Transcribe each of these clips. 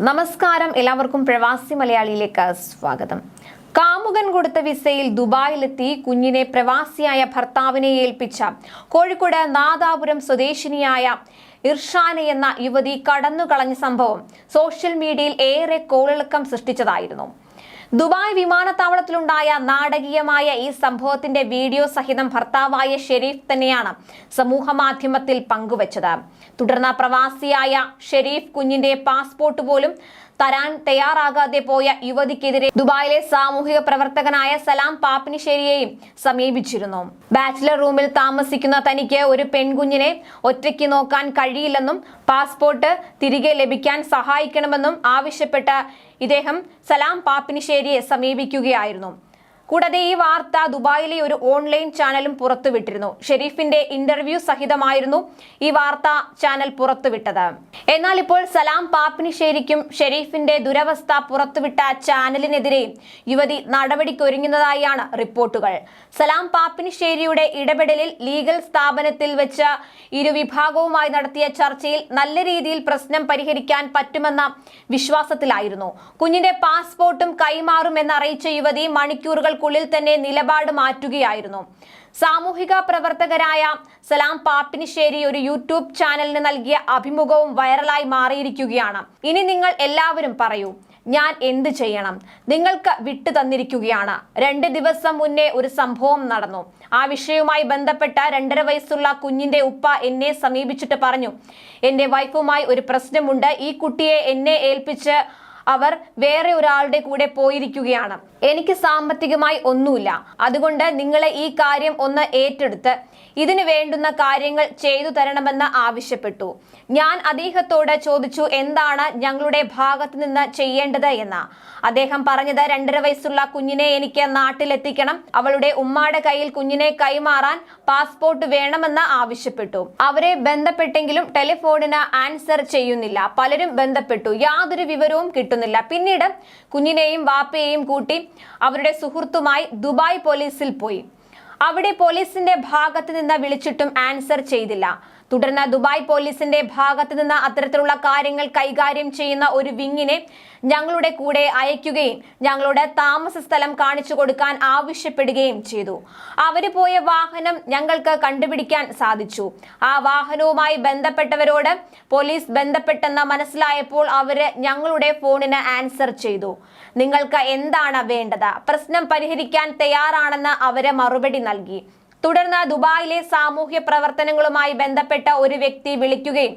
നമസ്കാരം, എല്ലാവർക്കും പ്രവാസി മലയാളിയിലേക്ക് സ്വാഗതം. കാമുകൻ കൊടുത്ത വിസയിൽ ദുബായിലെത്തി കുഞ്ഞിനെ പ്രവാസിയായ ഭർത്താവിനെ ഏൽപ്പിച്ച കോഴിക്കോട് നാദാപുരം സ്വദേശിനിയായ ഇർഷാന എന്ന യുവതി കടന്നുകളഞ്ഞ സംഭവം സോഷ്യൽ മീഡിയയിൽ ഏറെ കോളിളക്കം സൃഷ്ടിച്ചതായിരുന്നു. ദുബായ് വിമാനത്താവളത്തിലുണ്ടായ നാടകീയമായ ഈ സംഭവത്തിന്റെ വീഡിയോ സഹിതം ഭർത്താവായ ഷെരീഫ് തന്നെയാണ് സമൂഹ മാധ്യമത്തിൽ പങ്കുവച്ചത്. തുടർന്ന് പ്രവാസിയായ ഷെരീഫ് കുഞ്ഞിന്റെ പാസ്പോർട്ട് പോലും തരാൻ തയ്യാറാകാതെ പോയ യുവതിക്കെതിരെ ദുബായിലെ സാമൂഹിക പ്രവർത്തകനായ സലാം പാപ്പിനിശ്ശേരിയെയും സമീപിച്ചിരുന്നു. ബാച്ചിലർ റൂമിൽ താമസിക്കുന്ന തനിക്ക് ഒരു പെൺകുഞ്ഞിനെ ഒറ്റയ്ക്ക് നോക്കാൻ കഴിയില്ലെന്നും പാസ്പോർട്ട് തിരികെ ലഭിക്കാൻ സഹായിക്കണമെന്നും ആവശ്യപ്പെട്ട് ഇദ്ദേഹം സലാം പാപ്പിനിശ്ശേരിയെ സമീപിക്കുകയായിരുന്നു. കൂടാതെ ഈ വാർത്ത ദുബായിലെ ഒരു ഓൺലൈൻ ചാനലും പുറത്തുവിട്ടിരുന്നു. ഷെരീഫിന്റെ ഇന്റർവ്യൂ സഹിതമായിരുന്നു ഈ വാർത്താ ചാനൽ പുറത്തുവിട്ടത്. എന്നാൽ ഇപ്പോൾ സലാം പാപ്പിനിശ്ശേരിക്കും ഷെരീഫിന്റെ ദുരവസ്ഥ പുറത്തുവിട്ട ചാനലിനെതിരെ യുവതി നടപടിക്കൊരുങ്ങുന്നതായാണ് റിപ്പോർട്ടുകൾ. സലാം പാപ്പിനിശ്ശേരിയുടെ ഇടപെടലിൽ ലീഗൽ സ്ഥാപനത്തിൽ വെച്ച് ഇരുവിഭാഗവുമായി നടത്തിയ ചർച്ചയിൽ നല്ല രീതിയിൽ പ്രശ്നം പരിഹരിക്കാൻ പറ്റുമെന്ന വിശ്വാസത്തിലായിരുന്നു. കുഞ്ഞിന്റെ പാസ്പോർട്ടും കൈമാറുമെന്നറിയിച്ച യുവതി മണിക്കൂറുകൾ ുള്ളിൽ തന്നെ നിലപാട് മാറ്റുകയായിരുന്നു. സാമൂഹിക പ്രവർത്തകരായ സലാം പാപ്പിനിശ്ശേരി ഒരു യൂട്യൂബ് ചാനലിന് നൽകിയ അഭിമുഖവും വൈറലായി മാറിയിരിക്കുകയാണ്. ഇനി നിങ്ങൾ എല്ലാവരും പറയൂ, ഞാൻ എന്ത് ചെയ്യണം? നിങ്ങൾക്ക് വിട്ടു തന്നിരിക്കുകയാണ്. 2 ദിവസം മുന്നേ ഒരു സംഭവം നടന്നു. ആ വിഷയവുമായി ബന്ധപ്പെട്ട 2.5 വയസ്സുള്ള കുഞ്ഞിന്റെ ഉപ്പ എന്നെ സമീപിച്ചിട്ട് പറഞ്ഞു, എന്റെ വൈഫുമായി ഒരു പ്രശ്നമുണ്ട്, ഈ കുട്ടിയെ എന്നെ ഏൽപ്പിച്ച് അവർ വേറെ ഒരാളുടെ കൂടെ പോയിരിക്കുകയാണ്. എനിക്ക് സാമ്പത്തികമായി ഒന്നുമില്ല, അതുകൊണ്ട് നിങ്ങളെ ഈ കാര്യം ഒന്ന് ഏറ്റെടുത്ത് ഇതിന് വേണ്ടുന്ന കാര്യങ്ങൾ ചെയ്തു തരണമെന്ന് ആവശ്യപ്പെട്ടു. ഞാൻ അദ്ദേഹത്തോട് ചോദിച്ചു, എന്താണ് ഞങ്ങളുടെ ഭാഗത്ത് നിന്ന് ചെയ്യേണ്ടത് എന്ന്. അദ്ദേഹം പറഞ്ഞത്, 2.5 വയസ്സുള്ള കുഞ്ഞിനെ എനിക്ക് നാട്ടിലെത്തിക്കണം, അവളുടെ ഉമ്മാടെ കയ്യിൽ കുഞ്ഞിനെ കൈമാറാൻ പാസ്പോർട്ട് വേണമെന്ന് ആവശ്യപ്പെട്ടു. അവരെ ബന്ധപ്പെട്ടെങ്കിലും ടെലിഫോണിന് ആൻസർ ചെയ്യുന്നില്ല. പലരും ബന്ധപ്പെട്ടു, യാതൊരു വിവരവും കിട്ടുന്നില്ല. പിന്നീട് കുഞ്ഞിനെയും വാപ്പയെയും കൂട്ടി അവരുടെ സുഹൃത്തുമായി ദുബായ് പോലീസിൽ പോയി. അവിടെ പോലീസിന്റെ ഭാഗത്ത് നിന്ന് വിളിച്ചിട്ടും ആൻസർ ചെയ്തില്ല. തുടർന്ന് ദുബായ് പോലീസിന്റെ ഭാഗത്ത് നിന്ന് അത്തരത്തിലുള്ള കാര്യങ്ങൾ കൈകാര്യം ചെയ്യുന്ന ഒരു വിങ്ങിനെ ഞങ്ങളുടെ കൂടെ അയക്കുകയും ഞങ്ങളുടെ താമസ സ്ഥലം കാണിച്ചു കൊടുക്കാൻ ആവശ്യപ്പെടുകയും ചെയ്തു. അവര് പോയ വാഹനം ഞങ്ങൾക്ക് കണ്ടുപിടിക്കാൻ സാധിച്ചു. ആ വാഹനവുമായി ബന്ധപ്പെട്ടവരോട് പോലീസ് ബന്ധപ്പെട്ടെന്ന് മനസ്സിലായപ്പോൾ അവര് ഞങ്ങളുടെ ഫോണിന് ആൻസർ ചെയ്തു. നിങ്ങൾക്ക് എന്താണ് വേണ്ടത്? പ്രശ്നം പരിഹരിക്കാൻ തയ്യാറാണെന്ന് അവര് മറുപടി നൽകി. തുടർന്ന് ദുബായിലെ സാമൂഹ്യ പ്രവർത്തനങ്ങളുമായി ബന്ധപ്പെട്ട ഒരു വ്യക്തി വിളിക്കുകയും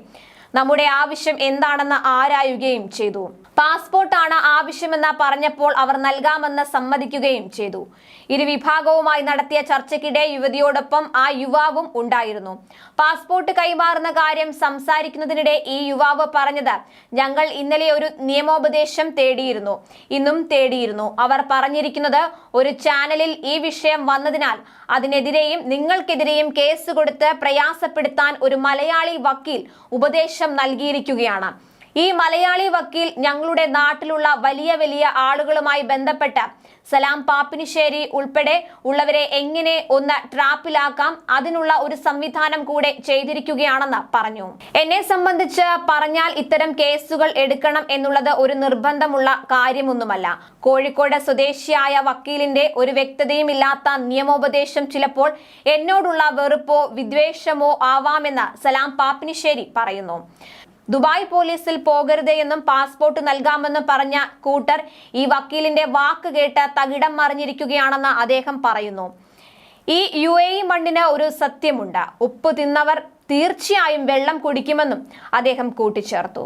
നമ്മുടെ ആവശ്യം എന്താണെന്ന് ആരായുകയും ചെയ്തു. പാസ്പോർട്ടാണ് ആവശ്യമെന്ന് പറഞ്ഞപ്പോൾ അവർ നൽകാമെന്ന് സമ്മതിക്കുകയും ചെയ്തു. ഇരുവിഭാഗവുമായി നടത്തിയ ചർച്ചയ്ക്കിടെ യുവതിയോടൊപ്പം ആ യുവാവും ഉണ്ടായിരുന്നു. പാസ്പോർട്ട് കൈമാറുന്ന കാര്യം സംസാരിക്കുന്നതിനിടെ ഈ യുവാവ് പറഞ്ഞത്, ഞങ്ങൾ ഇന്നലെ ഒരു നിയമോപദേശം തേടിയിരുന്നു, ഇന്നും തേടിയിരുന്നു. അവർ പറഞ്ഞിരിക്കുന്നത് ഒരു ചാനലിൽ ഈ വിഷയം വന്നതിനാൽ അതിനെതിരെയും നിങ്ങൾക്കെതിരെയും കേസ് കൊടുത്ത് പ്രയാസപ്പെടുത്താൻ ഒരു മലയാളി വക്കീൽ ഉപദേശം നൽകിയിരിക്കുകയാണ്. ഈ മലയാളി വക്കീൽ ഞങ്ങളുടെ നാട്ടിലുള്ള വലിയ വലിയ ആളുകളുമായി ബന്ധപ്പെട്ട് സലാം പാപ്പിനിശ്ശേരി ഉൾപ്പെടെ ഉള്ളവരെ എങ്ങനെ ഒന്ന് ട്രാപ്പിലാക്കാം, അതിനുള്ള ഒരു സംവിധാനം കൂടെ ചെയ്തിരിക്കുകയാണെന്ന് പറഞ്ഞു. എന്നെ സംബന്ധിച്ച് പറഞ്ഞാൽ ഇത്തരം കേസുകൾ എടുക്കണം എന്നുള്ളത് ഒരു നിർബന്ധമുള്ള കാര്യമൊന്നുമല്ല. കോഴിക്കോട് സ്വദേശിയായ വക്കീലിന്റെ ഒരു വ്യക്തതയും ഇല്ലാത്ത നിയമോപദേശം ചിലപ്പോൾ എന്നോടുള്ള വെറുപ്പോ വിദ്വേഷമോ ആവാമെന്ന് സലാം പാപ്പിനിശ്ശേരി പറയുന്നു. ദുബായ് പോലീസിൽ പോകരുത് എന്നും പാസ്പോർട്ട് നൽകാമെന്നും പറഞ്ഞ കൂട്ടർ ഈ വക്കീലിന്റെ വാക്ക് കേട്ട് തകിടം മറിഞ്ഞിരിക്കുകയാണെന്ന് അദ്ദേഹം പറയുന്നു. ഈ UAE മണ്ണിന് ഒരു സത്യമുണ്ട്, ഉപ്പ് തിന്നവർ തീർച്ചയായും വെള്ളം കുടിക്കുമെന്നും അദ്ദേഹം കൂട്ടിച്ചേർത്തു.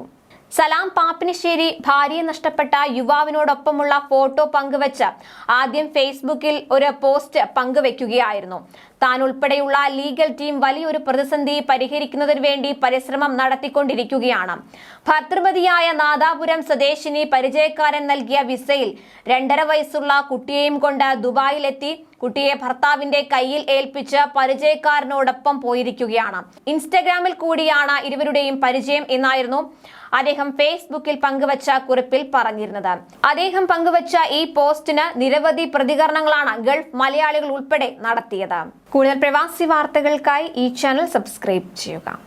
സലാം പാപ്പിനിശ്ശേരി ഭാര്യയെ നഷ്ടപ്പെട്ട യുവാവിനോടൊപ്പമുള്ള ഫോട്ടോ പങ്കുവച്ച് ആദ്യം ഫേസ്ബുക്കിൽ ഒരു പോസ്റ്റ് പങ്കുവെക്കുകയായിരുന്നു. താൻ ഉൾപ്പെടെയുള്ള ലീഗൽ ടീം വലിയൊരു പ്രതിസന്ധി പരിഹരിക്കുന്നതിന് വേണ്ടി പരിശ്രമം നടത്തിക്കൊണ്ടിരിക്കുകയാണ്. ഭർതൃമതിയായ നാദാപുരം സ്വദേശിനി പരിചയക്കാരൻ നൽകിയ വിസയിൽ 2.5 വയസ്സുള്ള കുട്ടിയെയും കൊണ്ട് ദുബായിലെത്തി കുട്ടിയെ ഭർത്താവിന്റെ കയ്യിൽ ഏൽപ്പിച്ച് പരിചയക്കാരനോടൊപ്പം പോയിരിക്കുകയാണ്. ഇൻസ്റ്റഗ്രാമിൽ കൂടിയാണ് ഇരുവരുടെയും പരിചയം എന്നായിരുന്നു അദ്ദേഹം ഫേസ്ബുക്കിൽ പങ്കുവച്ച കുറിപ്പിൽ പറഞ്ഞിരുന്നത്. അദ്ദേഹം പങ്കുവച്ച ഈ പോസ്റ്റിന് നിരവധി പ്രതികരണങ്ങളാണ് ഗൾഫ് മലയാളികൾ ഉൾപ്പെടെ നടത്തിയത്. കൂടുതൽ പ്രവാസി വാർത്തകൾക്കായി ഈ ചാനൽ സബ്സ്ക്രൈബ് ചെയ്യുക.